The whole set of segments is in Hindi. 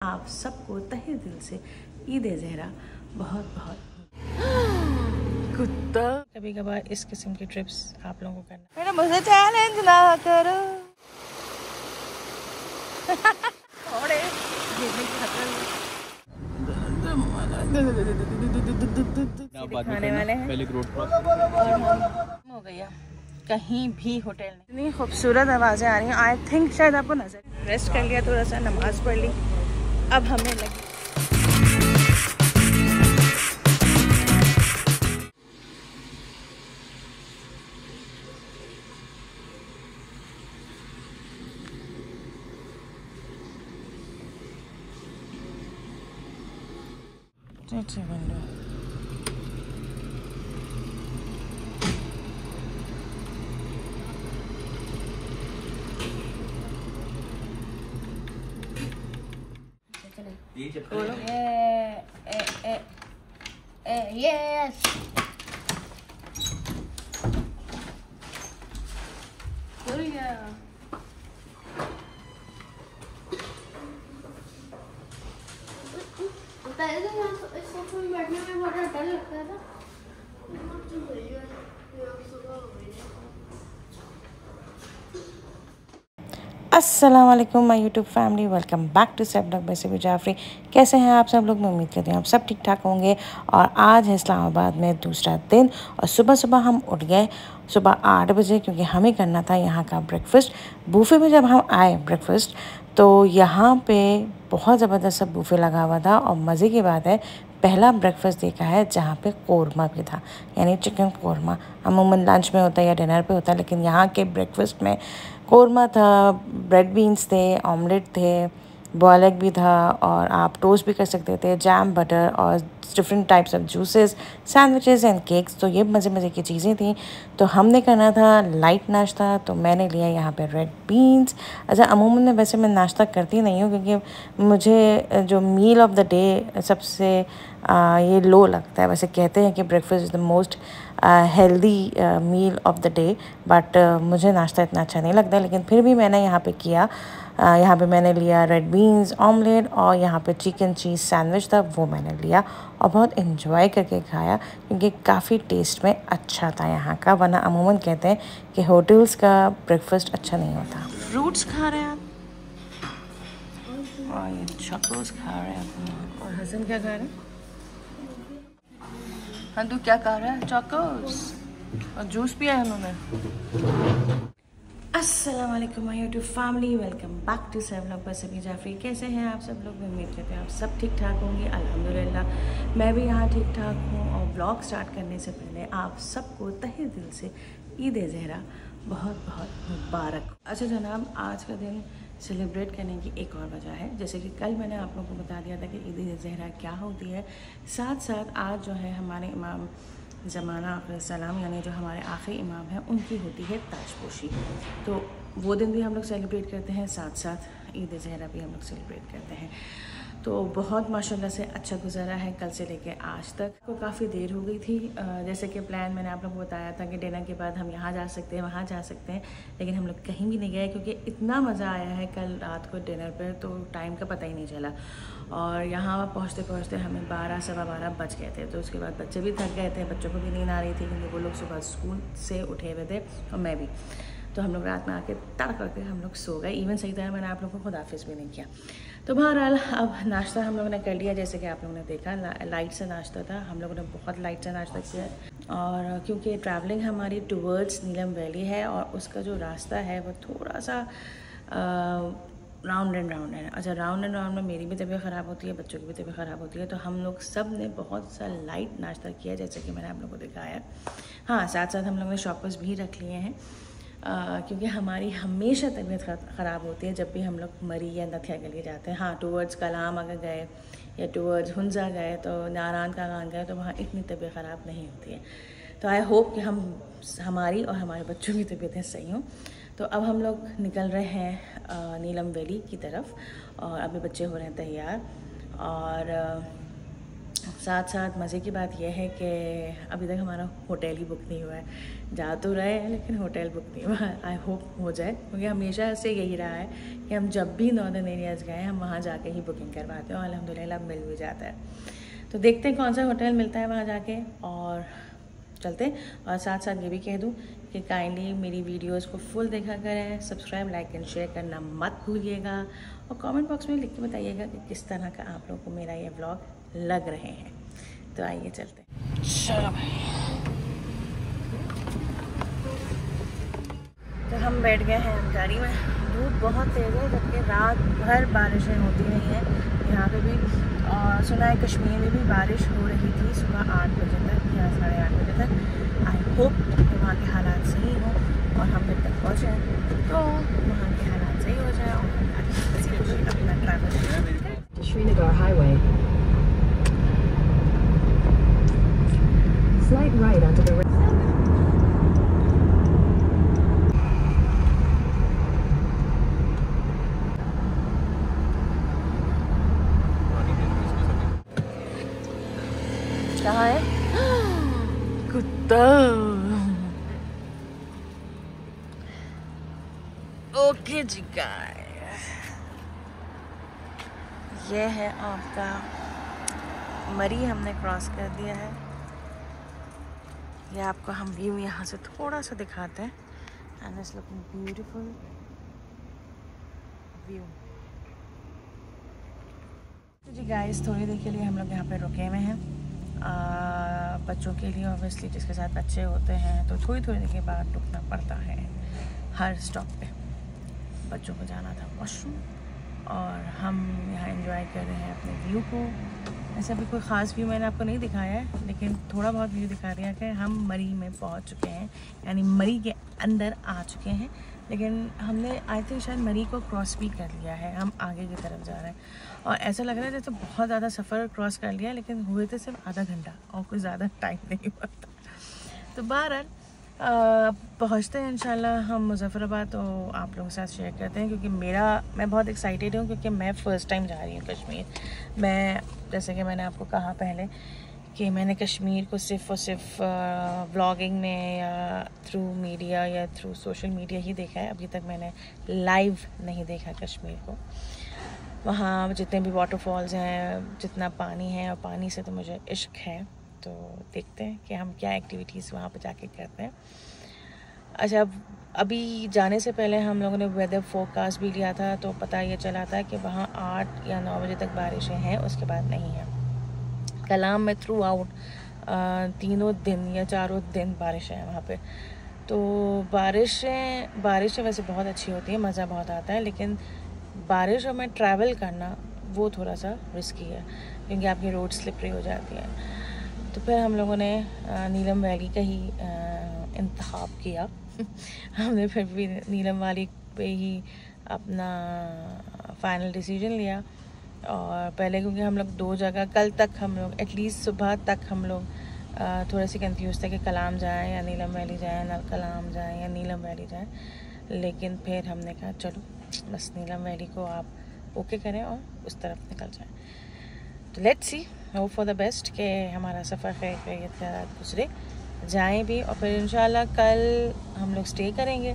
आप सबको तहे दिल से ईद ए ज़हरा बहुत बहुत कुत्ता। कभी कभार इस किस्म की ट्रिप्स आप लोगों को करना। मेरा मुझे चैलेंज ना करो। खाने वाले हैं और हम हो गया कहीं भी होटल नहीं। इतनी खूबसूरत आवाज़ें आ रही हैं। आई थिंक शायद आपको नजर। रेस्ट कर लिया, थोड़ा सा नमाज पढ़ ली, अब हमें लगी yes. पहले तो मैं इस सोफे में बैठने में बड़ा डर लगता था। अस्सलाम वालेकुम my YouTube family, welcome back to safe blog by Sabhi Jafri. कैसे हैं आप सब लोग? मैं उम्मीद करती हूँ आप सब ठीक ठाक होंगे। और आज है इस्लामाबाद में दूसरा दिन और सुबह सुबह हम उठ गए सुबह 8 बजे, क्योंकि हमें करना था यहाँ का ब्रेकफास्ट। बूफे में जब हम आए ब्रेकफास्ट तो यहाँ पे बहुत ज़बरदस्त बूफे लगा हुआ था और मज़े की बात है पहला ब्रेकफास्ट देखा है जहाँ पे कौरमा भी था, यानी चिकन कौरमा। अमूमन लंच में होता है या डिनर पे होता है, लेकिन यहाँ के ब्रेकफास्ट में कौरमा था, ब्रेड बीन्स थे, ऑमलेट थे, बॉयल एग भी था और आप टोस्ट भी कर सकते थे, जैम, बटर और different types of juices, sandwiches and cakes. तो ये मज़े मज़े की चीज़ें थी। तो हमने करना था लाइट नाश्ता, तो मैंने लिया यहाँ पे रेड बीन्स। अच्छा, अमूमन में वैसे मैं नाश्ता करती नहीं हूँ क्योंकि मुझे जो मील ऑफ द डे सबसे ये लो लगता है। वैसे कहते हैं कि breakfast is the most healthy meal of the day, but मुझे नाश्ता इतना अच्छा नहीं लगता, लेकिन फिर भी मैंने यहाँ पे किया। यहाँ पे मैंने लिया रेड बीन्स, ऑमलेट और यहाँ पे चिकन चीज़ सैंडविच था, वो मैंने लिया और बहुत इन्जॉय करके खाया क्योंकि काफ़ी टेस्ट में अच्छा था यहाँ का। वरना अमूमन कहते हैं कि होटल्स का ब्रेकफास्ट अच्छा नहीं होता। फ्रूट्स खा रहे हैं आप और ये चॉकोस खा रहे हैं और हसन क्या खा रहे हैं? हाँ, तू क्या खा रहा है? चॉकोस और जूस पिया है उन्होंने। अस्सलाम वालेकुम my YouTube family, welcome back to safe blog by Sabhi Jafri. कैसे हैं आप सब लोग? मैं उम्मीद करते हैं आप सब ठीक ठाक होंगे। अल्हम्दुलिल्लाह मैं भी यहाँ ठीक ठाक हूँ। और ब्लॉग स्टार्ट करने से पहले आप सबको तहे दिल से ईद ए ज़हरा बहुत बहुत मुबारक। अच्छा जनाब, आज का दिन सेलिब्रेट करने की एक और वजह है। जैसे कि कल मैंने आप लोगों को बता दिया था कि ईद ए ज़हरा क्या होती है। साथ साथ आज जो है हमारे इमाम ज़माना सलाम, यानी जो हमारे आखिरी इमाम हैं, उनकी होती है ताजपोशी। तो वो दिन भी हम लोग सेलिब्रेट करते हैं, साथ साथ ईद ज़हरा भी हम लोग सेलिब्रेट करते हैं। तो बहुत माशाल्लाह से अच्छा गुजारा है कल से लेके आज तक। को काफ़ी देर हो गई थी। जैसे कि प्लान मैंने आप लोगों को बताया था कि डिनर के बाद हम यहाँ जा सकते हैं, वहाँ जा सकते हैं, लेकिन हम लोग कहीं भी नहीं गए क्योंकि इतना मज़ा आया है कल रात को डिनर पर, तो टाइम का पता ही नहीं चला। और यहाँ पहुँचते पहुँचते हमें 12 सवा 12 बज गए थे। तो उसके बाद बच्चे भी थक गए थे, बच्चों को भी नींद आ रही थी क्योंकि वो लोग सुबह स्कूल से उठे हुए थे और मैं भी। तो हम लोग रात में आके तड़ करके हम लोग सो गए। इवन सही तरह मैंने आप लोगों को खुदाफिज भी नहीं किया। तो बहरहाल अब नाश्ता हम लोगों ने कर लिया। जैसे कि आप लोगों ने देखा लाइट सा नाश्ता था, हम लोगों ने बहुत लाइट सा नाश्ता किया। और क्योंकि ट्रैवलिंग हमारी टूवर्ड्स नीलम वैली है और उसका जो रास्ता है वो थोड़ा सा राउंड एंड राउंड है। अच्छा, राउंड एंड राउंड में मेरी भी तबीयत ख़राब होती है, बच्चों की भी तबीयत ख़राब होती है। तो हम लोग सब ने बहुत सा लाइट नाश्ता किया जैसे कि मैंने आप लोगों को दिखाया। हाँ, साथ साथ हम लोगों ने शॉपर्स भी रख लिए हैं क्योंकि हमारी हमेशा तबीयत ख़राब होती है जब भी हम लोग मरी या नथिया के लिए जाते हैं। हाँ, टूवर्ड्स कलाम अगर गए या टूवर्ड्स हुंजा गए तो नारायण का गान गए तो वहाँ इतनी तबीयत ख़राब नहीं होती है। तो आई होप कि हमारी और हमारे बच्चों की तबीयतें सही हों। तो अब हम लोग निकल रहे हैं नीलम वैली की तरफ और अभी बच्चे हो रहे हैं तैयार। और साथ साथ मज़े की बात यह है कि अभी तक हमारा होटल ही बुक नहीं हुआ है। जा तो रहे हैं लेकिन होटल बुक नहीं हुआ। आई होप हो जाए, क्योंकि हमेशा से यही रहा है कि हम जब भी नॉर्दर्न एरियाज़ गए हम वहाँ जाके ही बुकिंग करवाते हैं और अल्हम्दुलिल्लाह मिल भी जाता है। तो देखते हैं कौन सा होटल मिलता है वहाँ जाके और चलते हैं। और साथ साथ ये भी कह दूँ कि काइंडली मेरी वीडियोस को फुल देखा करें, सब्सक्राइब लाइक एंड शेयर करना मत भूलिएगा और कमेंट बॉक्स में लिख के बताइएगा कि किस तरह का आप लोगों को मेरा ये व्लॉग लग रहे हैं। तो आइए चलते हैं। चलो भाई, तो हम बैठ गए हैं गाड़ी में। धूप बहुत तेज़ है जबकि रात भर बारिशें होती रही हैं यहाँ पे भी। और सुना है कश्मीर में भी बारिश हो रही थी सुबह 8 बजे तक या 8:30 बजे तक। आई होप कि वहाँ के हालात सही हों और हम जब तक पहुँचे तो वहाँ के हालात सही हो जाए और हम अपना travel. Srinagar Highway. Slight right onto the कहाँ है कुत्ता? ओके जी गाइस, ये है आपका मरी, हमने क्रॉस कर दिया है। ये आपको हम व्यू यहाँ से थोड़ा सा दिखाते हैं। And it's looking beautiful view. तो जी गाइस, थोड़ी देर के लिए हम लोग यहाँ पे रुके हुए हैं बच्चों के लिए। ऑब्वियसली जिसके साथ बच्चे होते हैं तो थोड़ी थोड़ी देर के बाद रुकना पड़ता है हर स्टॉप पे। बच्चों को जाना था वॉशरूम और हम यहाँ एंजॉय कर रहे हैं अपने व्यू को। ऐसा भी कोई ख़ास व्यू मैंने आपको नहीं दिखाया है, लेकिन थोड़ा बहुत व्यू दिखा दिया कि हम मरी में पहुँच चुके हैं, यानी मरी के अंदर आ चुके हैं। लेकिन हमने आई थिंक शायद मरी को क्रॉस भी कर लिया है, हम आगे की तरफ जा रहे हैं। और ऐसा लग रहा है जैसे बहुत ज़्यादा सफ़र क्रॉस कर लिया, लेकिन हुए थे सिर्फ आधा घंटा और कुछ ज़्यादा टाइम नहीं हुआ था। तो बहरहाल पहुँचते हैं इंशाल्लाह हम मुज़फ़्फ़राबाद, तो आप लोगों के साथ शेयर करते हैं। क्योंकि मैं बहुत एक्साइटेड हूँ क्योंकि मैं फ़र्स्ट टाइम जा रही हूँ कश्मीर। मैं जैसे कि मैंने आपको कहा पहले कि मैंने कश्मीर को सिर्फ़ और सिर्फ व्लॉगिंग में या थ्रू मीडिया या थ्रू सोशल मीडिया ही देखा है। अभी तक मैंने लाइव नहीं देखा कश्मीर को। वहाँ जितने भी वाटरफॉल्स हैं, जितना पानी है, और पानी से तो मुझे इश्क है। तो देखते हैं कि हम क्या एक्टिविटीज़ वहाँ पर जाके करते हैं। अच्छा, अभी जाने से पहले हम लोगों ने वेदर फोरकास्ट भी लिया था, तो पता ये चला था कि वहाँ 8 या 9 बजे तक बारिशें हैं, उसके बाद नहीं है। कलाम में थ्रू आउट 3 दिन या 4 दिन बारिशें हैं वहाँ पे। तो बारिशें वैसे बहुत अच्छी होती है, मज़ा बहुत आता है, लेकिन बारिशों में ट्रैवल करना वो थोड़ा सा रिस्की है क्योंकि आपकी रोड स्लिपरी हो जाती है। तो फिर हम लोगों ने नीलम वैली का ही इंतखाब किया। हमने फिर भी नीलम वैली पे ही अपना फ़ाइनल डिसीजन लिया। और पहले क्योंकि हम लोग 2 जगह, कल तक हम लोग एटलीस्ट सुबह तक हम लोग थोड़े से कंफ्यूज थे कि कलाम जाएं या नीलम वैली जाएं, ना कलाम जाएं या नीलम वैली जाएं। लेकिन फिर हमने कहा चलो बस नीलम वैली को आप ओके करें और उस तरफ निकल जाएं। तो let's see, hope for the best कि हमारा सफ़र खैरियत के साथ गुजरे, जाएं भी। और फिर इंशाल्लाह कल हम लोग स्टे करेंगे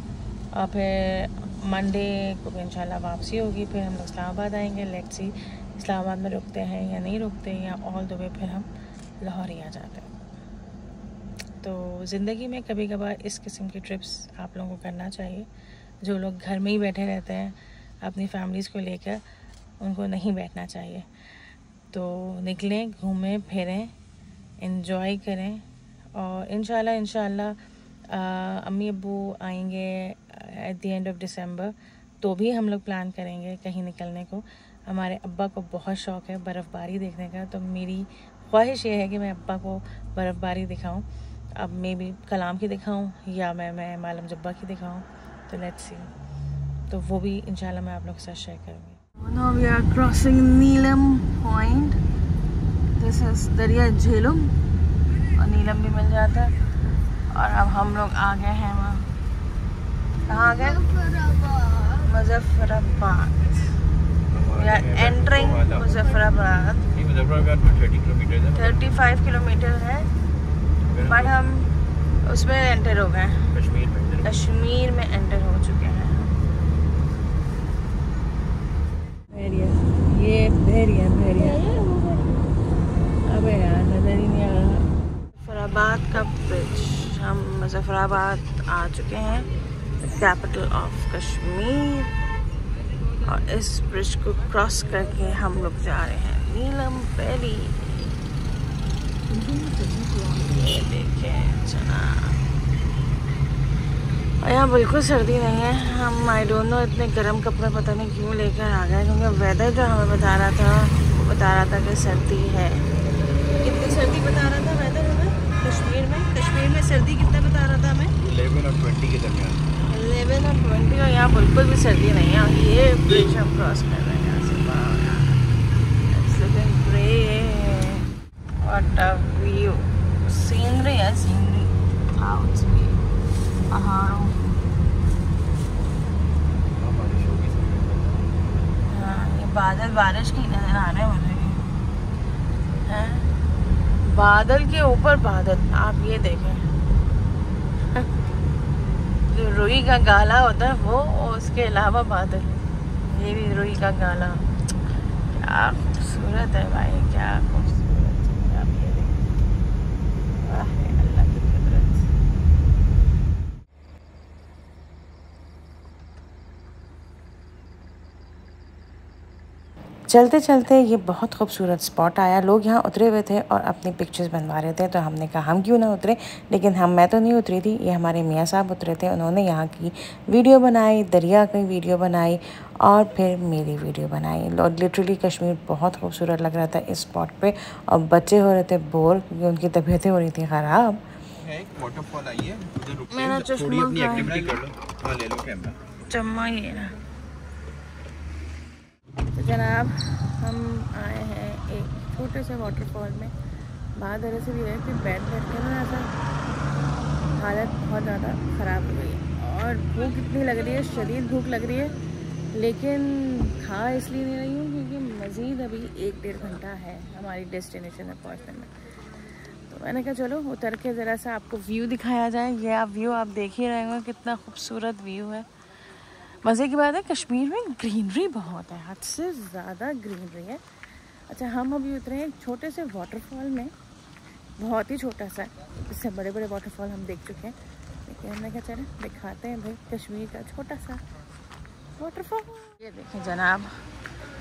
और फिर मंडे को भी इंशाल्लाह वापसी होगी। फिर हम लोग इस्लामाबाद आएंगे। लेट्स सी इस्लामाबाद में रुकते हैं या नहीं रुकते, या ऑल द वे फिर हम लाहौर ही आ जाते हैं। तो ज़िंदगी में कभी कभार इस किस्म की ट्रिप्स आप लोगों को करना चाहिए। जो लोग घर में ही बैठे रहते हैं अपनी फैमिलीज़ को लेकर, उनको नहीं बैठना चाहिए। तो निकलें, घूमें फिरें, एंजॉय करें। और इंशाल्लाह अम्मी अब्बू आएंगे at the end of December, तो भी हम लोग प्लान करेंगे कहीं निकलने को। हमारे अब्बा को बहुत शौक़ है बर्फ़बारी देखने का, तो मेरी ख्वाहिश ये है कि मैं अब्बा को बर्फ़बारी दिखाऊं। अब मे बी कलाम की दिखाऊं या मैं मालम जब्बा की दिखाऊं, तो लेट्स सी। तो वो भी इंशाल्लाह मैं आप लोग के साथ शेयर करूँगी। Now we are crossing Neelam point. This is दरिया झेलम और नीलम भी मिल जाता है। और अब हम लोग आ गए हैं वहाँ, कहाँ आ गए? Muzaffarabad. We are entering Muzaffarabad. Waterfall का 30 किलोमीटर है, 35 किलोमीटर है, बट हम उसमें एंटर हो गए, कश्मीर में एंटर हो चुके हैं। ये भेड़िया अबे यार नजर ही नहीं आ रहा। मुजफ्फराबाद का ब्रिज, हम मुजफ्फराबाद आ चुके हैं, कैपिटल ऑफ कश्मीर, और इस ब्रिज को क्रॉस करके हम लोग जा रहे हैं नीलम वैली। ये देखें चला, और यहाँ बिल्कुल सर्दी नहीं है। हम आई डोंट नो इतने गर्म कपड़े पता नहीं क्यों लेकर आ गए, क्योंकि वेदर जो हमें बता रहा था वो बता रहा था कि सर्दी है। कितनी सर्दी बता रहा था वेदर हमें कश्मीर में सर्दी कितना बता रहा था हमें? 11 और 20 के दरमियान। 11 और 20, और यहाँ बिल्कुल भी सर्दी नहीं है। ये ब्रिज हम क्रॉस कर रहे हैं यहाँ से। व्हाट अ व्यू, सीनरी है, सीनरी क्लाउड्स भी, पहाड़ों। हाँ ये बादल बारिश की नजर आ रहे हैं मुझे, हैं बादल के ऊपर बादल। आप ये देखें जो रुई का गाला होता है वो, और उसके अलावा बादल, ये भी रुई का गाला। क्या खूबसूरत है भाई, क्या खूबसूरत है। आप ये देखें, वाह अल्लाह की कुदरत। चलते चलते ये बहुत खूबसूरत स्पॉट आया। लोग यहाँ उतरे हुए थे और अपनी पिक्चर्स बनवा रहे थे, तो हमने कहा हम क्यों ना उतरे। लेकिन मैं तो नहीं उतरी थी, ये हमारे मियाँ साहब उतरे थे। उन्होंने यहाँ की वीडियो बनाई, दरिया की वीडियो बनाई, और फिर मेरी वीडियो बनाई। और लिटरली कश्मीर बहुत खूबसूरत लग रहा था इस स्पॉट पे, और बच्चे हो रहे थे बोर क्योंकि उनकी तबीयतें हो रही थी ख़राब। एक वाटरफॉल आई है, उधर रुक मेरा के थोड़ी अपनी एक्टिविटी कर लो। हाँ ले लो कैमरा, चम्मा ये ना। तो जनाब हम आए हैं एक छोटे से वाटरफॉल में। बात दरअसल ये है कि बैठ के ना ऐसा हालत बहुत ज़्यादा ख़राब हो गई है, और भूख इतनी लग रही है, शदीद भूख लग रही है, लेकिन खा इसलिए नहीं रही हूँ क्योंकि मज़ीद अभी 1-1.5 घंटा है हमारी डेस्टिनेशन में पहुँचने में। तो मैंने कहा चलो उतर के ज़रा सा आपको व्यू दिखाया जाए। ये आप व्यू आप देख ही रहे होंगे, कितना खूबसूरत व्यू है। मज़े की बात है कश्मीर में ग्रीनरी बहुत है, हद से ज़्यादा ग्रीनरी है। अच्छा हम अभी उतरे हैं एक छोटे से वाटरफॉल में, बहुत ही छोटा सा है, इससे बड़े बड़े वाटरफॉल हम देख चुके हैं, लेकिन हमने क्या चले दिखाते हैं भाई कश्मीर का छोटा सा वाटरफॉल। ये देखें जनाब,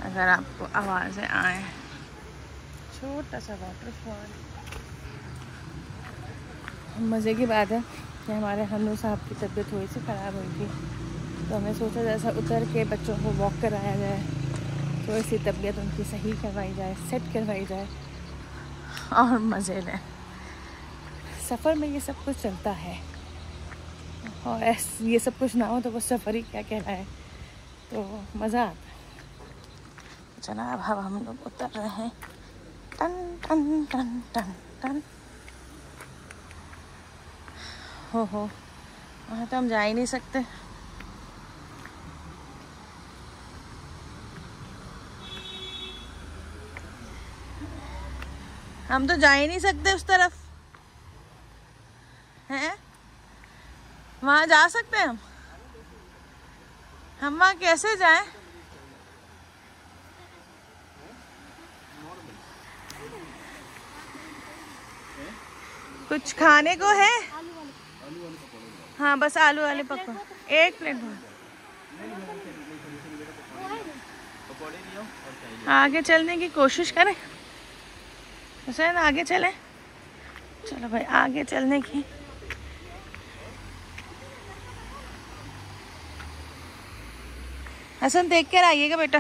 अगर आपको आवाज़ें आए, छोटा सा वाटरफॉल। मज़े की बात है कि हमारे हन्नू साहब की तबीयत थोड़ी सी ख़राब हुई थी, तो हमने सोचा जैसा उतर के बच्चों को वॉक कराया जाए, थोड़ी सी तबीयत उनकी सही करवाई जाए, सेट करवाई जाए, और मज़े लें। सफ़र में ये सब कुछ चलता है, और ये सब कुछ ना हो तो वो सफ़र ही क्या कहलाए, तो मज़ा आता है। जनाब अब हम लोग उतर रहे हैं, टन टन टन टन टन। हो वहाँ तो हम जा ही नहीं सकते। हम तो जा ही नहीं सकते उस तरफ, हैं? वहाँ जा सकते हैं हम वहाँ कैसे जाएं? कुछ खाने को है? हाँ बस आलू वाले पकौड़े, 1 प्लेट। आगे चलने की कोशिश करें, हुसैन आगे चले। चलो भाई आगे चलने की। हसन देख कर आइएगा बेटा।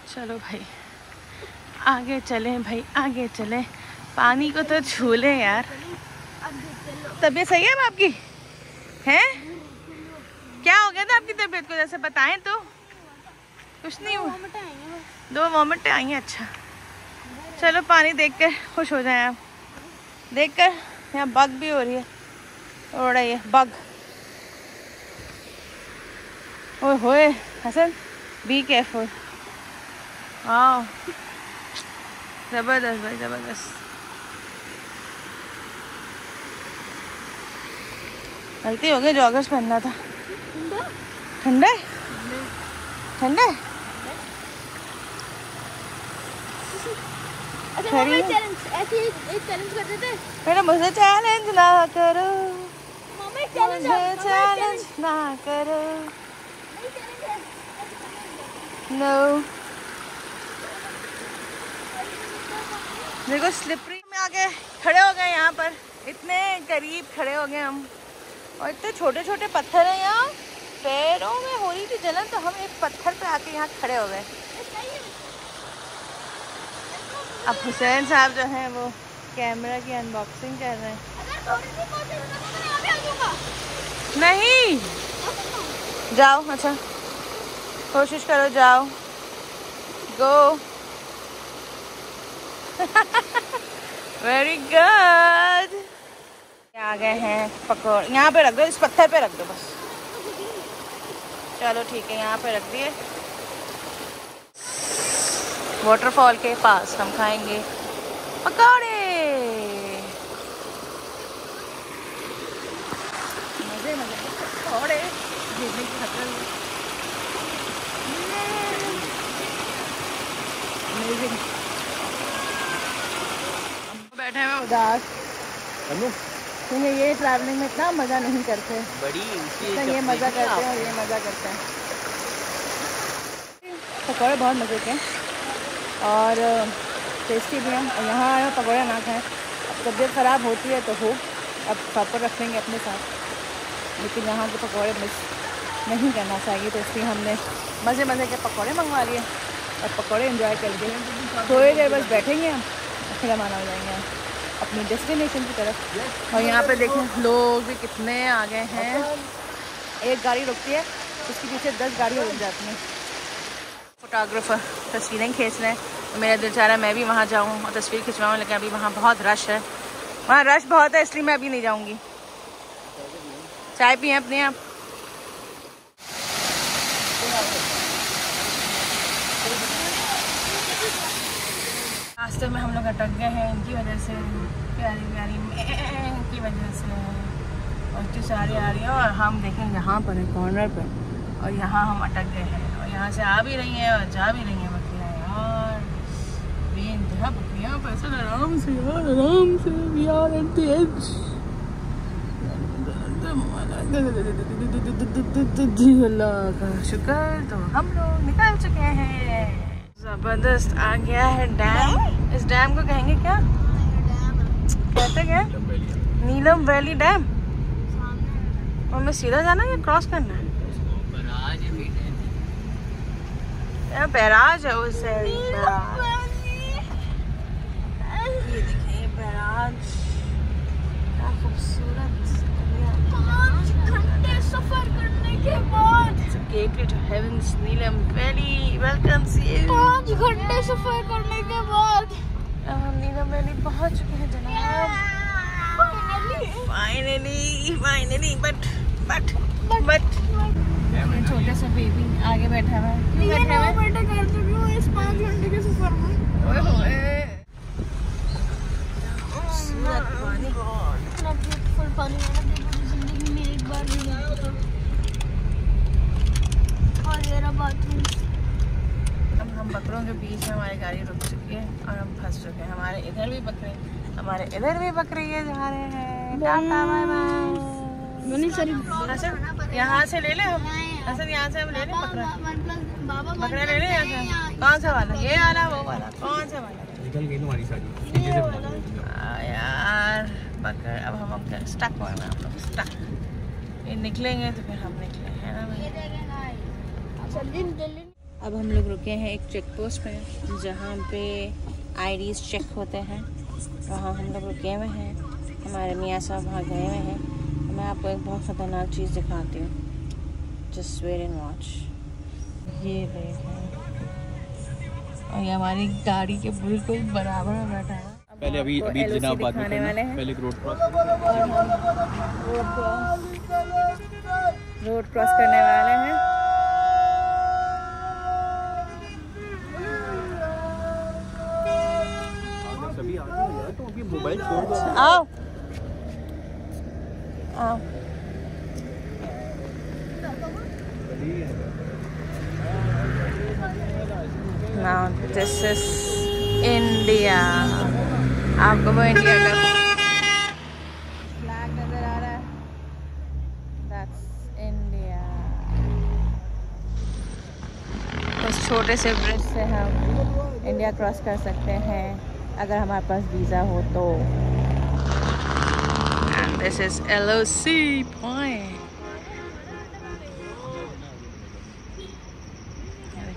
चलो भाई आगे चलें, भाई आगे चलें, पानी को तो छू लें यार। तबीयत सही है अब आपकी? हैं? क्या हो गया था आपकी तबीयत को, जैसे बताएं तो? कुछ नहीं हुआ, 2 वॉमिटें आई हैं। अच्छा चलो पानी देखकर खुश हो जाएं आप। देखकर यहाँ बग भी हो रही है, उड़ रही है बग। ओए होए हसन बी केयरफुल। वाह जबरदस्त भाई जबरदस्त। गलती हो गई, जॉगर्स पहनना था। ठंडा है ठंडा है। चैलेंज करते थे। बेटा मुझे चैलेंज ना करो, मामा एक मुझे चैलेंज ना करो। नो देखो स्लिपरी में आके खड़े हो गए यहाँ पर, इतने करीब खड़े हो गए हम, और इतने छोटे छोटे पत्थर हैं यहाँ, पैरों में हो रही थी जलन तो हम एक पत्थर पे आके यहाँ खड़े हो गए। अब हुसैन साहब जो हैं वो कैमरा की अनबॉक्सिंग कर रहे हैं। नहीं जाओ, अच्छा कोशिश करो, जाओ गो। Very good. आ गए हैं पकौड़े, यहाँ पे रख दो, इस पत्थर पे रख दो बस। चलो ठीक है, यहाँ पे रख दिए। वाटरफॉल के पास हम खाएंगे पकौड़े। मजे मजे पकौड़े गिरने की खतरा। बैठे हैं उदास, क्योंकि ये ट्रैवलिंग में इतना मज़ा नहीं करते। बड़ी ये मज़ा करते हैं और ये मज़ा करते हैं। पकौड़े बहुत मज़े के और टेस्टी भी हैं। और यहाँ आए पकौड़े ना खाएं, अब तबीयत ख़राब होती है तो हो, अब प्रॉपर रख लेंगे अपने साथ, लेकिन यहाँ के पकौड़े मिस नहीं करना चाहिए, तो इसलिए हमने मज़े मज़े के पकौड़े मंगवा लिए और पकौड़े एंजॉय करके थोड़ी देर बस बैठेंगे हम, फिर रवाना हो जाएंगे अपनी डेस्टिनेशन की तरफ। और यहाँ पे देखें लोग भी कितने आ गए हैं। एक गाड़ी रुकती है, उसके पीछे 10 गाड़ियाँ रुक जाती हैं। फोटोग्राफर तस्वीरें खींच रहे हैं, तो मेरा दिल चाह रहा है मैं भी वहाँ जाऊँ और तस्वीर खिंचवाऊँ, लेकिन अभी वहाँ बहुत रश है, वहाँ रश बहुत है, इसलिए मैं अभी नहीं जाऊँगी। चाय पिए अपने आप। रास्ते में हम लोग अटक गए हैं इनकी वजह से, प्यारी प्यारी की वजह से, और इतनी सारी आ रही है। और हम देखें यहाँ पर है कॉर्नर पर, और यहाँ हम अटक गए हैं, और यहाँ से आ भी रही हैं और जा भी रही हैं बकरियाँ यार, बेइंतहा बकरियाँ। पैसा आराम से यार, आराम से यार, एट द एज। अल्लाह का शुक्र, तो हम लोग निकल चुके हैं। जबरदस्त आ गया है डैम। इस डैम को कहेंगे क्या कहते क्या? नीलम वैली डैम। और मैं सीधा जाना है या क्रॉस करना है? बैराज है उससे। ये देखिए बैराज, क्या खूबसूरत। 5 घंटे सफर करने के बाद gateway to heavens, Neelam valley welcomes you. 5 घंटे सफर करने के बाद अब हम नीलम वैली पहुंच चुके हैं जनाब। फाइनली बट ये छोटे से बेबी आगे बैठा हुआ है। क्यों बैठा हुआ है? बेटा कर चुकी हूँ इस 5 घंटे के सफर में। ओए होए खूबसूरत पानी, इतना ब्यूटीफुल पानी मैंने देखा जिंदगी में एक बार भी नहीं देखा। और ये रहा बाथरूम। अब हम बकरों के बीच में हमारी गाड़ी रुक चुकी है और हम फंस चुके हैं। हमारे इधर भी बकरे, हमारे इधर भी बकरे ये जा रहे हैं। Tata bye bye. यहाँ से ले ले हम, असल यहाँ से हम ले ले बकरा, बकरा ले ले यहाँ से। कौन सा वाला? ये वाला, वो वाला, कौन सा वाला? निकल गई तुम्हारी साड़ी यार बकर। अब हम स्टक हुआ है, हम लोग स्टक। ये निकलेंगे तो फिर हम निकले हैं ना भाई। अब हम लोग रुके हैं एक चेक पोस्ट पे, जहाँ पे आईडीज चेक होते हैं, वहाँ हम लोग रुके हुए हैं। हमारे मियाँ साहब वहाँ गए हुए हैं। मैं आपको एक बहुत ख़तरनाक चीज़ दिखाती हूँ, जस्ट वेट एंड वॉच। ये देखें, और ये हमारी गाड़ी के बिल्कुल बराबर में बैठा है। पहले अभी जनाब बात दिखाने वाले हैं, पहले रोड क्रॉस, और हम रोड क्रॉस करने वाले हैं। मोबाइल छोड़ दो। आओ आओ। Now this is India. आपको वो इंडिया का फ्लैग नजर आ रहा है? That's India. उस छोटे से ब्रिज से हम इंडिया क्रॉस कर सकते हैं अगर हमारे पास वीज़ा हो तो। And this is LOC point.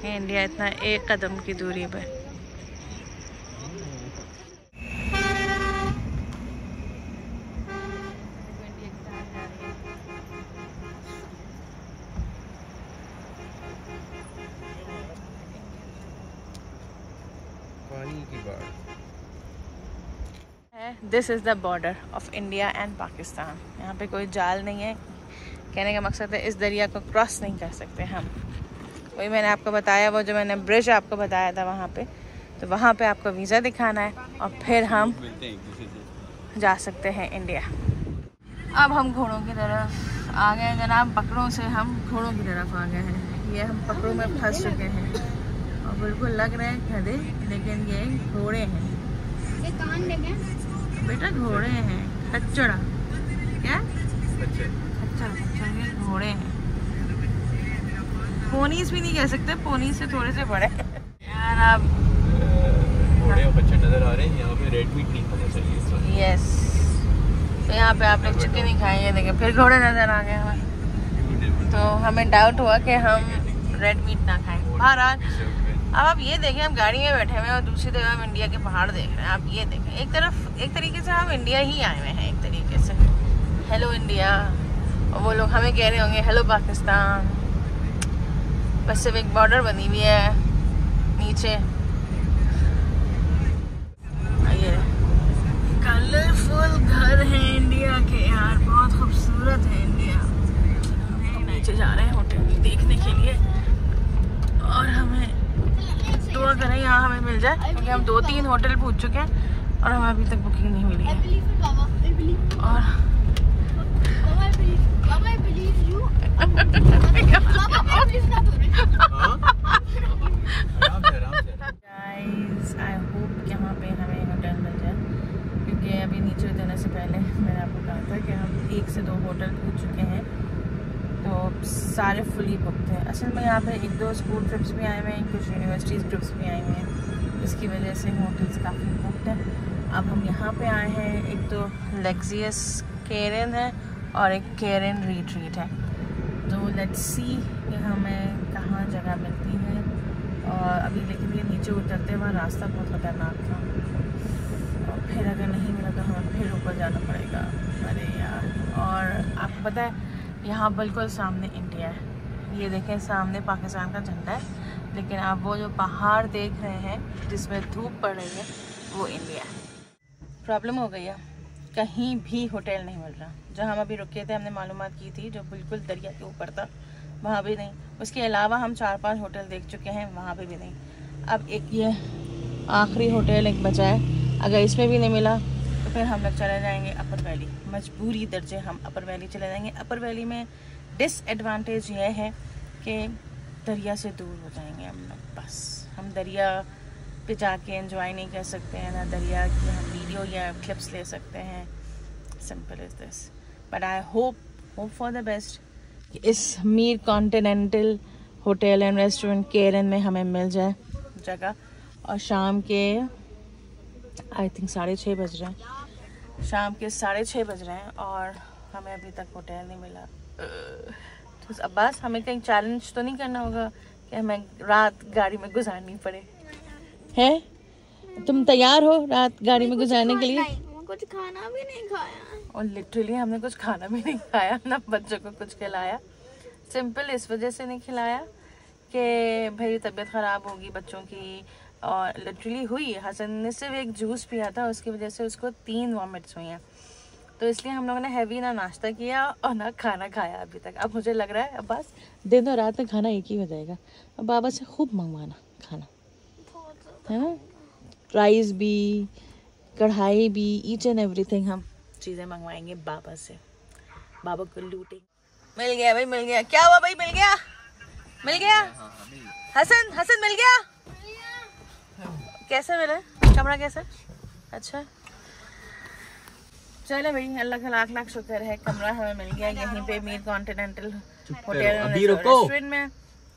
देखें इंडिया इतना एक कदम की दूरी पर। पानी की बात है। This is the border of India and Pakistan. यहाँ पे कोई जाल नहीं है। कहने का मकसद है इस दरिया को क्रॉस नहीं कर सकते हम। वही मैंने आपको बताया, वो जो मैंने ब्रिज आपको बताया था वहाँ पे, तो वहाँ पे आपको वीज़ा दिखाना है और फिर हम जा सकते हैं इंडिया। अब हम घोड़ों की तरफ आ गए जनाब। बकरों से हम घोड़ों की तरफ आ गए हैं। ये हम पकड़ों में फंस चुके हैं और बिल्कुल लग रहे हैं खड़े, लेकिन ये घोड़े हैं। ये कान देखें बेटा, घोड़े हैं। खच्चड़ क्या? खच्चड़ ये घोड़े हैं। पोनीस भी नहीं कह सकते, पोनीस से थोड़े से बड़े यार। आप घोड़े और बच्चे नजर आ रहे हैं। यहाँ पे रेड मीट नहीं खाना चाहिए। यस, तो यहाँ पे आप लोग चिकन ही खाएंगे। देखिए फिर घोड़े नजर आ गए हमें, तो हमें डाउट हुआ कि हम रेड मीट ना खाएं। बहरहाल अब आप ये देखें, हम गाड़ी में बैठे हुए हैं और दूसरी तरफ हम इंडिया के पहाड़ देख रहे हैं। आप ये देखें, एक तरीके से हम इंडिया ही आए हुए हैं एक तरीके से। हेलो इंडिया, और वो लोग हमें कह रहे होंगे हेलो पाकिस्तान। पैसिफिक बॉर्डर बनी हुई है नीचे। ये कलरफुल घर हैं इंडिया के यार, बहुत खूबसूरत है इंडिया। नीचे जा रहे हैं होटल देखने के लिए और हमें दुआ करें यहाँ हमें मिल जाए, क्योंकि हम 2-3 होटल पूछ चुके हैं और हमें अभी तक बुकिंग नहीं मिली है। और गाइस आई होप यहाँ पे हमें होटल मिल जाए, क्योंकि अभी नीचे उतरने से पहले मैंने आपको कहा था कि हम 1 से 2 होटल पूछ चुके हैं, तो सारे फुली बुकड हैं। असल में यहाँ पे 1-2 स्कूल ट्रिप्स भी आए हुए हैं, कुछ यूनिवर्सिटीज़ ट्रिप्स भी आए हुए हैं, इसकी वजह से होटल्स काफ़ी बुकड हैं। अब हम यहाँ पे आए हैं, एक तो लेक्सियस केरन है और एक केरन रिट्रीट है। तो लेट्स सी कि हमें कहाँ जगह मिलती है। और अभी लेकिन ये नीचे उतरते हुआ रास्ता बहुत खतरनाक था, और फिर अगर नहीं मिला तो हमें फिर ऊपर जाना पड़ेगा। अरे यार, और आपको पता है यहाँ बिल्कुल सामने इंडिया है। ये देखें सामने पाकिस्तान का झंडा है, लेकिन आप वो जो पहाड़ देख रहे हैं जिसमें धूप पड़ रही है वो इंडिया है। प्रॉब्लम हो गई है, कहीं भी होटल नहीं मिल रहा। जहाँ हम अभी रुके थे हमने मालूमात की थी, जो बिल्कुल दरिया के ऊपर था, वहाँ भी नहीं। उसके अलावा हम 4-5 होटल देख चुके हैं, वहाँ पे भी नहीं। अब एक ये आखिरी होटल एक बचा है, अगर इसमें भी नहीं मिला तो फिर हम लोग चले जाएंगे अपर वैली। मजबूरी दर्जे हम अपर वैली चले जाएंगे। अपर वैली में डिसएडवांटेज ये है कि दरिया से दूर हो जाएंगे हम लोग। बस हम दरिया पे जाके एंजॉय नहीं कर सकते हैं, ना दरिया की हम वीडियो या क्लिप्स ले सकते हैं। Simple is this. But I hope for the best कि इस Mir continental hotel and restaurant Keran में हमें मिल जाए जगह। और शाम के आई थिंक 6:30 बज रहे हैं। शाम के 6:30 बज रहे हैं और हमें अभी तक होटल नहीं मिला। तो अब्बास, हमें कहीं चैलेंज तो नहीं करना होगा कि हमें रात गाड़ी में गुजारनी पड़े? है तुम तैयार हो रात गाड़ी में गुजारने के लिए? कुछ खाना भी नहीं खाया, और लिटरली हमने कुछ खाना भी नहीं खाया, ना बच्चों को कुछ खिलाया। सिंपल इस वजह से नहीं खिलाया कि भाई तबीयत ख़राब होगी बच्चों की, और लिटरली हुई। हसन ने सिर्फ एक जूस पिया था, उसकी वजह से उसको 3 वॉमिट्स हुई हैं। तो इसलिए हम लोगों ने हैवी ना नाश्ता किया और ना खाना खाया अभी तक। अब मुझे लग रहा है अब्बास दिन और रात में खाना एक ही हो जाएगा। अब बाबा से खूब मंगवाना खाना, है ना? राइस भी, कढ़ाई भी, ईच एंड एवरीथिंग हम चीज़ें मंगवाएंगे बाबा से, बाबा को लूटेंगे। मिल गया भाई, मिल गया। क्या हुआ भाई, मिल गया, मिल गया। हसन, हसन मिल गया। कैसे मिला कमरा, कैसे? अच्छा चलो भाई, अल्लाह का लाख लाख शुक्र है, कमरा हमें मिल गया यहीं पे मीर कॉन्टिनेंटल होटल रेस्टोरेंट में।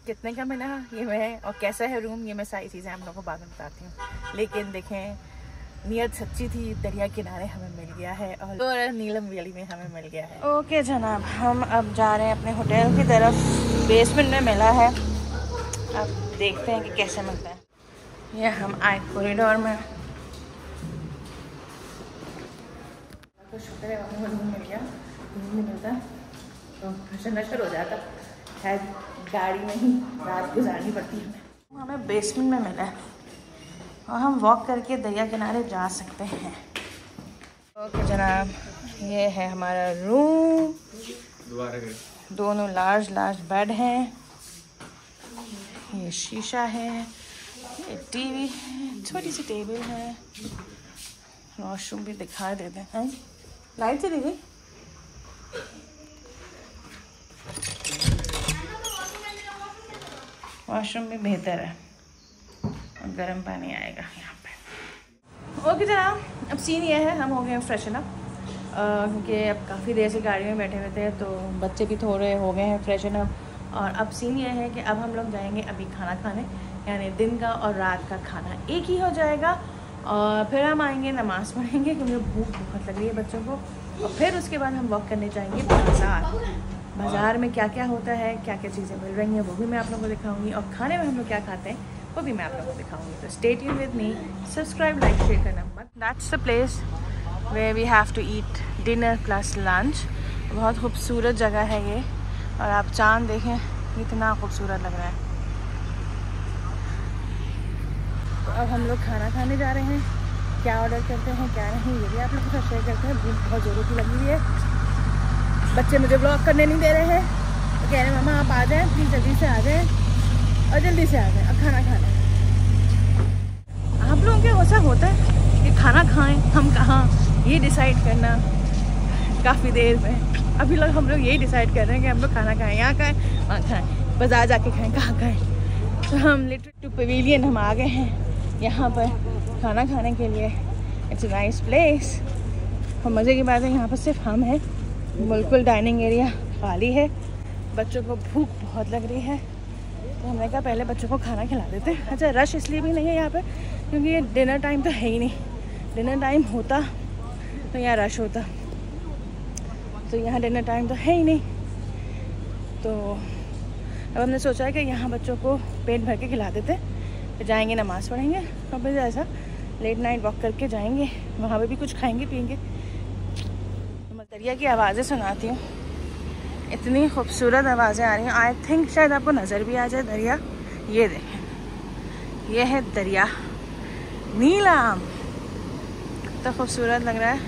कितने का मिला ये है और कैसा है रूम, ये मैं सारी चीज़ें आप लोगों को बाद में बताती हूँ। लेकिन देखें, नियत सच्ची थी, दरिया किनारे हमें मिल गया है और नीलम वैली में हमें मिल गया है। ओके जनाब, हम अब जा रहे हैं अपने होटल की तरफ। बेसमेंट में मिला है, अब देखते हैं कि कैसे मिलता है। ये हम आए कॉरिडोर में, तो शुक्र है वहाँ रूम मिल गया। रूम नहीं मिलता तो नशर नशर हो जाता है, गाड़ी में ही रात गुजारनी पड़ती है हमें। हमें बेसमेंट में मिला है और हम वॉक करके दरिया किनारे जा सकते हैं। ओके जनाब, ये है हमारा रूम। दोनों लार्ज लार्ज बेड हैं, ये शीशा है, ये टीवी है, छोटी सी टेबल है, वॉशरूम भी दिखा देते हैं। लाइट चली गई। वॉशरूम भी बेहतर है और गर्म पानी आएगा यहाँ पे। ओके जनाब, अब सीन ये है, हम हो गए फ्रेशन अप क्योंकि अब काफ़ी देर से गाड़ी में बैठे हुए थे तो बच्चे भी थोड़े हो गए हैं फ्रेशन अप। और अब सीन ये है कि अब हम लोग जाएंगे अभी खाना खाने, यानी दिन का और रात का खाना एक ही हो जाएगा। और फिर हम आएंगे, नमाज़ पढ़ेंगे क्योंकि भूख बहुत लग रही है बच्चों को। और फिर उसके बाद हम वॉक करने जाएंगे बाज़ार में। क्या क्या होता है, क्या क्या चीज़ें मिल रही हैं वो भी मैं आप लोगों को दिखाऊंगी, और खाने में हम लोग क्या खाते हैं वो भी मैं आप लोगों को दिखाऊंगी। तो stay tune with me, subscribe, like, share करना मत। That's the place where we have to eat dinner plus lunch. बहुत खूबसूरत जगह है ये, और आप चाँद देखें कितना खूबसूरत लग रहा है। तो अब हम लोग खाना खाने जा रहे हैं। क्या ऑर्डर करते हैं क्या नहीं ये भी आप लोगों के साथ शेयर करते हैं। भूख बहुत ज़ोरों की लगी हुई है। बच्चे मुझे ब्लॉग करने नहीं दे रहे हैं, तो कह रहे हैं मामा आप आ जाएं प्लीज़, जल्दी से आ जाएं और जल्दी से आ जाएं, अब खाना खाना है। आप लोगों के ऐसा होता है कि खाना खाएं हम कहाँ, ये डिसाइड करना काफ़ी देर में। अभी लोग हम लोग यही डिसाइड कर रहे हैं कि हम लोग खाना खाएं, यहाँ खाएं वहाँ खाएं, बाज़ार जाके खाएं, कहाँ खाएं। तो हम लिटिल टू पवेलियन हम आ गए हैं यहाँ पर खाना खाने के लिए। It's a nice place. और मज़े की बात है यहाँ पर सिर्फ हम हैं, बिल्कुल डाइनिंग एरिया खाली है। बच्चों को भूख बहुत लग रही है तो हमने कहा पहले बच्चों को खाना खिला देते हैं। अच्छा, रश इसलिए भी नहीं है यहाँ पे क्योंकि ये डिनर टाइम तो है ही नहीं। डिनर टाइम होता तो यहाँ रश होता, तो यहाँ डिनर टाइम तो है ही नहीं। तो अब हमने सोचा है कि यहाँ बच्चों को पेट भर के खिला देते, फिर जाएंगे नमाज़ पढ़ेंगे और फिर ऐसा लेट नाइट वॉक करके जाएंगे, वहाँ पे भी कुछ खाएंगे पियेंगे। तो मैं दरिया की आवाज़ें सुनाती हूँ, इतनी खूबसूरत आवाज़ें आ रही हैं। आई थिंक शायद आपको नज़र भी आ जाए दरिया। ये देखें, ये है दरिया नीलम, तो खूबसूरत लग रहा है।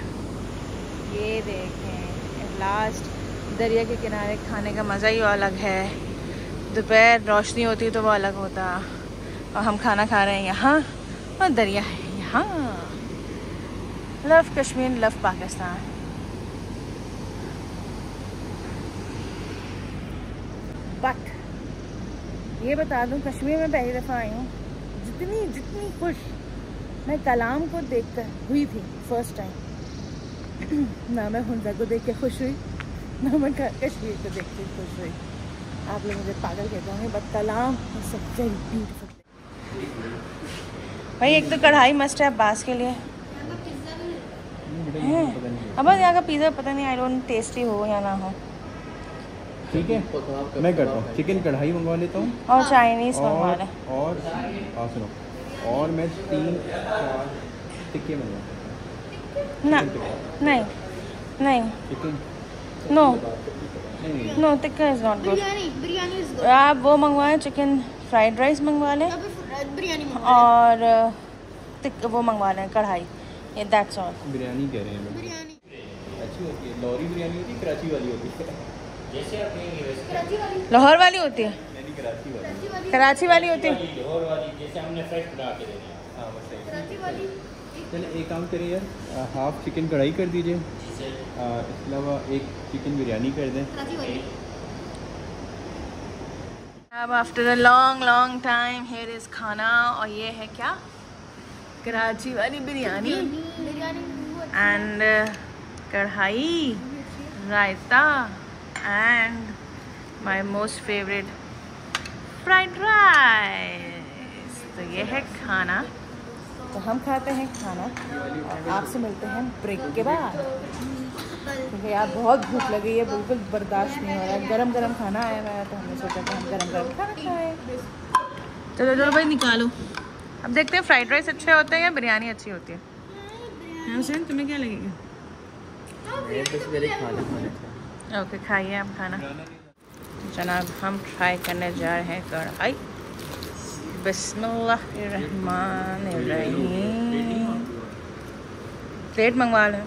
ये देखें, लास्ट दरिया के किनारे खाने का मज़ा ही अलग है। दोपहर रोशनी होती तो वो अलग होता, और हम खाना खा रहे हैं यहाँ और दरिया है यहाँ। Love Kashmir, love Pakistan. But ये बता दूँ, कश्मीर में पहली दफ़ा आई हूँ, जितनी खुश मैं कलाम को देखकर हुई थी फर्स्ट टाइम, ना मैं हुंजा को देख के खुश हुई, ना मैं कश्मीर को देख के खुश हुई। आप लोग मुझे पागल कहते होंगे, but Kalam is a very beautiful. भाई एक तो कढ़ाई मस्ट है अब्बास के लिए है। अब यहाँ का पिज़्ज़ा पता नहीं, आई डोंट टेस्टी हो या ना हो। ठीक है, मैं करता हूँ। चिकन कढ़ाई मंगवा लेता हूँ और चाइनीज़ मंगवा लें। और सुनो, और मैं 3-4 टिक्के मंगवा। ना नहीं नहीं, chicken no no, tikka is not good. Biryani is good. आप वो मंगवाएं, चिकन फ्राइड राइस मंगवा लें बिरयानी और वो मंगवा लें कढ़ाई, ये दैट्स ऑल। बिरयानी कह रहे हैं लोग। बिरयानी अच्छी होती है, लाहौरी बिरयानी होती है, कराची वाली होती है। जैसे आप कहेंगे वैसे। कराची वाली, लाहौर वाली होती है, नहीं कराची वाली। कराची वाली होती है। लाहौर वाली जैसे हमने फ्रेश बना के देनी है। हाँ बस कराची वाली चले एक काम करें यार, हाफ चिकन कढ़ाई कर दीजिए, इसके अलावा एक चिकन बिरयानी कर दें। अब after a long time here is खाना, और ये है क्या, कराची वाली biryani and kadhai, raita and my most favourite fried rice. तो ये है खाना, तो हम खाते हैं खाना और आपसे मिलते हैं ब्रेक के बाद, क्योंकि यार बहुत भूख लगी है, बिल्कुल बर्दाश्त नहीं हो रहा है। गरम गरम खाना आया हुआ है, तो हमने सोचा कि हम गरम गरम खाना खाएं। चलो चलो भाई निकालो, अब देखते हैं फ्राइड राइस अच्छे होते हैं या बिरयानी अच्छी होती है। हुसैन तुम्हें क्या लगेगा? ओके खाइए आप खाना। जनाब हम ट्राई करने जा रहे हैं कढ़ाई। बिस्मिल्लाहिर्रहमानिर्रहीम। प्लेट मंगवा लें।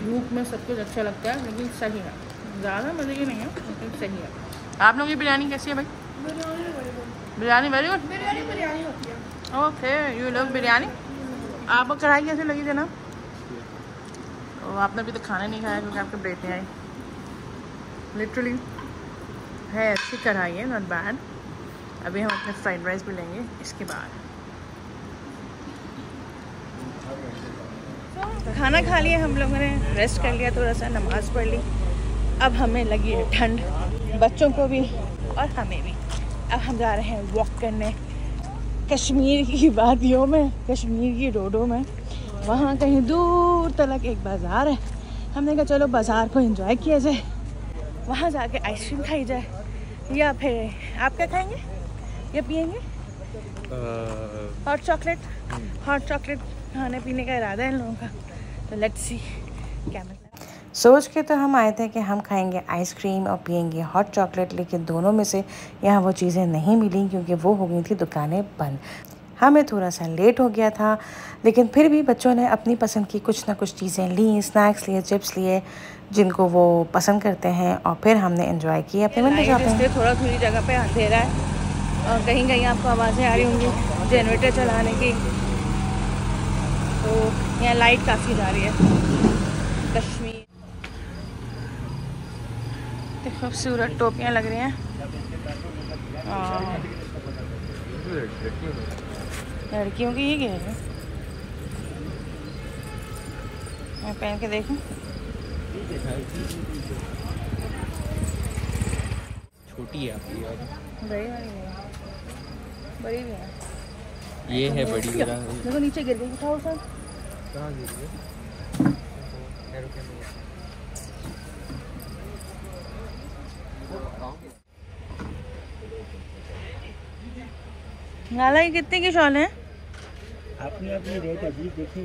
भूख में सब कुछ अच्छा लगता है, लेकिन सही है, ज़्यादा मज़े की नहीं है, लेकिन सही है। आप लोगों की बिरयानी कैसी है भाई? Biryani very good. बिरयानी होती है। Okay, you love biryani. आपको कढ़ाई कैसे लगी जना? तो आपने अभी तो खाना नहीं खाया क्योंकि आपके ब्रेक नहीं आई। लिटरली है अच्छी कढ़ाई है, नॉट बैड। अभी हम अपने फ्राइड राइस भी लेंगे इसके बाद। खाना खा लिया हम लोगों ने, रेस्ट कर लिया, थोड़ा सा नमाज पढ़ ली। अब हमें लगी है ठंड, बच्चों को भी और हमें भी। अब हम जा रहे हैं वॉक करने कश्मीर की वादियों में, कश्मीर की रोडों में। वहाँ कहीं दूर तक एक बाज़ार है, हमने कहा चलो बाज़ार को एंजॉय किया जाए, वहाँ जाके आइसक्रीम खाई जाए, या फिर आप क्या खाएंगे या पिएंगे? हॉट चॉकलेट खाने पीने का इरादा है इन लोगों का, तो लेट्स सी क्या मतलब। सोच के तो हम आए थे कि हम खाएंगे आइसक्रीम और पिएंगे हॉट चॉकलेट, लेकिन दोनों में से यहाँ वो चीज़ें नहीं मिली क्योंकि वो हो गई थी दुकानें बंद। हमें थोड़ा सा लेट हो गया था, लेकिन फिर भी बच्चों ने अपनी पसंद की कुछ ना कुछ चीज़ें ली, स्नैक्स लिए, चिप्स लिए, जिनको वो पसंद करते हैं, और फिर हमने एंजॉय किया। अपने मन में जाते हैं। थोड़ा थोड़ी जगह पे अंधेरा है और कहीं कहीं आपको आवाज़ें आ रही होंगी जनरेटर चलाने की, तो यहाँ लाइट काफ़ी जा रही है। कश्मीर खूबसूरत टोपियाँ लग रही हैं, लड़कियों की ही क्या है, मैं पहन के देखूं। छोटी है आपकी यार, बड़ी भी है। ये है बड़ी जरा। देखो नीचे गिर गई, उठाओ सर। कहाँ गिर गई? नाला की कितने की शॉल है? अपनी अपनी रेट है जी, देखिए।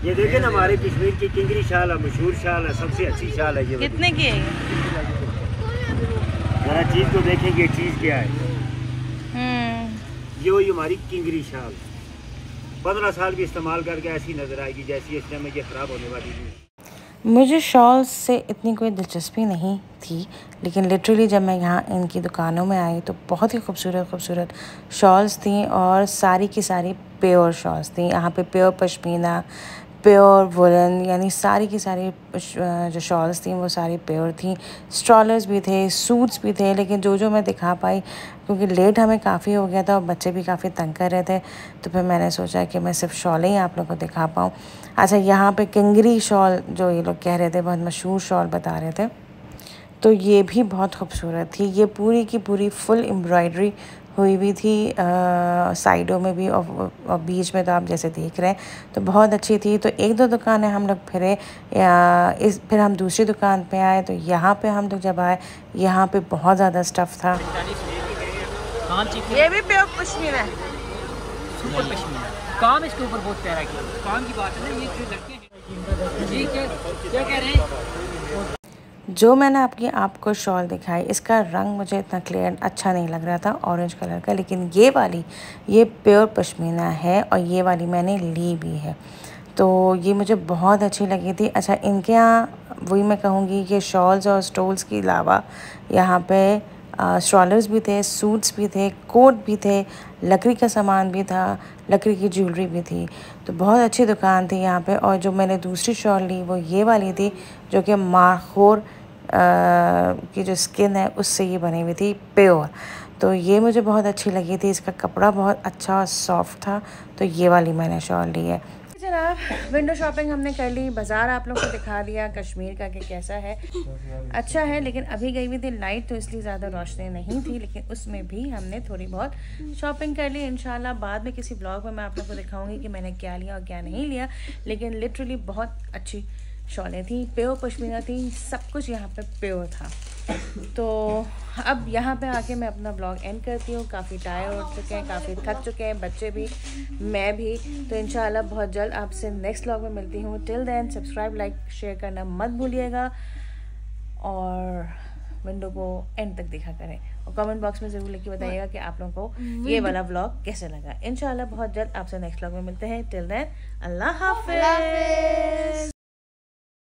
ये देखिए ना, हमारे कश्मीर की किंगरी शाल है, मशहूर शाल है, सबसे अच्छी शाल है ये। कितने की है ये? जरा चीज़ को देखेंगे, चीज़ क्या है। ये वही हमारी किंगरी शाल, 15 साल भी इस्तेमाल करके ऐसी नज़र आएगी जैसी इस टाइम में ये ख़राब होने वाली नहीं। मुझे शॉल्स से इतनी कोई दिलचस्पी नहीं थी, लेकिन लिटरली जब मैं यहाँ इनकी दुकानों में आई तो बहुत ही खूबसूरत शॉल्स थी, और सारी की सारी प्योर शॉल्स थी। यहाँ पे प्योर पश्मीना, प्योर वुलन, यानी सारी की सारी जो शॉल्स थी वो सारी प्योर थी। स्ट्रॉलर्स भी थे, सूट्स भी थे, लेकिन जो मैं दिखा पाई, क्योंकि लेट हमें काफ़ी हो गया था और बच्चे भी काफ़ी तंग कर रहे थे, तो फिर मैंने सोचा कि मैं सिर्फ शॉल ही आप लोगों को दिखा पाऊँ। अच्छा, यहाँ पे किंगरी शॉल जो ये लोग कह रहे थे, बहुत मशहूर शॉल बता रहे थे, तो ये भी बहुत खूबसूरत थी। ये पूरी की पूरी फुल एम्ब्रॉयडरी हुई हुई थी, साइडों में भी और बीच में, तो आप जैसे देख रहे हैं, तो बहुत अच्छी थी। तो एक दो दुकानें हम लोग फिरे, फिर हम दूसरी दुकान पे आए, तो यहाँ पे हम लोग जब आए, यहाँ पे बहुत ज़्यादा स्टफ़ था। ये भी प्योर पश्मीना है, सुपर पश्मीना। काम इसके ऊपर बहुत प्यारा किया, काम की बात है ना। ये जो लड़के हैं जी, क्या कह रहे हैं? जो मैंने आपको शॉल दिखाई, इसका रंग मुझे इतना क्लियर अच्छा नहीं लग रहा था ऑरेंज कलर का, लेकिन ये प्योर पश्मीना है और ये वाली मैंने ली भी है, तो ये मुझे बहुत अच्छी लगी थी। अच्छा, इनके यहाँ वही मैं कहूँगी कि शॉल्स और स्टोल्स के अलावा यहाँ पे स्ट्रॉलर्स भी थे, सूट्स भी थे, कोट भी थे, लकड़ी का सामान भी था, लकड़ी की ज्वेलरी भी थी। तो बहुत अच्छी दुकान थी यहाँ पे। और जो मैंने दूसरी शॉल ली वो ये वाली थी, जो कि माखोर की जो स्किन है उससे ये बनी हुई थी, प्योर। तो ये मुझे बहुत अच्छी लगी थी, इसका कपड़ा बहुत अच्छा और सॉफ्ट था, तो ये वाली मैंने शॉल ली है। जनाब, विंडो शॉपिंग हमने कर ली, बाज़ार आप लोगों को दिखा दिया कश्मीर का कि कैसा है। अच्छा है, लेकिन अभी गई हुई थी लाइट, तो इसलिए ज़्यादा रोशनी नहीं थी, लेकिन उसमें भी हमने थोड़ी बहुत शॉपिंग कर ली। इंशाल्लाह बाद में किसी ब्लॉग में मैं आप लोगों को दिखाऊंगी कि मैंने क्या लिया और क्या नहीं लिया, लेकिन लिटरली बहुत अच्छी शॉलें थी, प्योर पश्मीना थी, सब कुछ यहाँ पे प्योर था। तो अब यहाँ पे आके मैं अपना ब्लॉग एंड करती हूँ। काफ़ी टायर हो चुके हैं, काफ़ी थक चुके हैं, बच्चे भी, मैं भी। तो इंशाल्लाह बहुत जल्द आपसे नेक्स्ट ब्लॉग में मिलती हूँ। Till then subscribe, like, share करना मत भूलिएगा और विंडो को एंड तक देखा करें और कमेंट बॉक्स में ज़रूर लिख के बताइएगा कि आप लोगों को ये वाला ब्लॉग कैसे लगा। इंशाल्लाह बहुत जल्द आपसे नेक्स्ट ब्लॉग में मिलते हैं। टिल देन अल्लाह हाफिज़।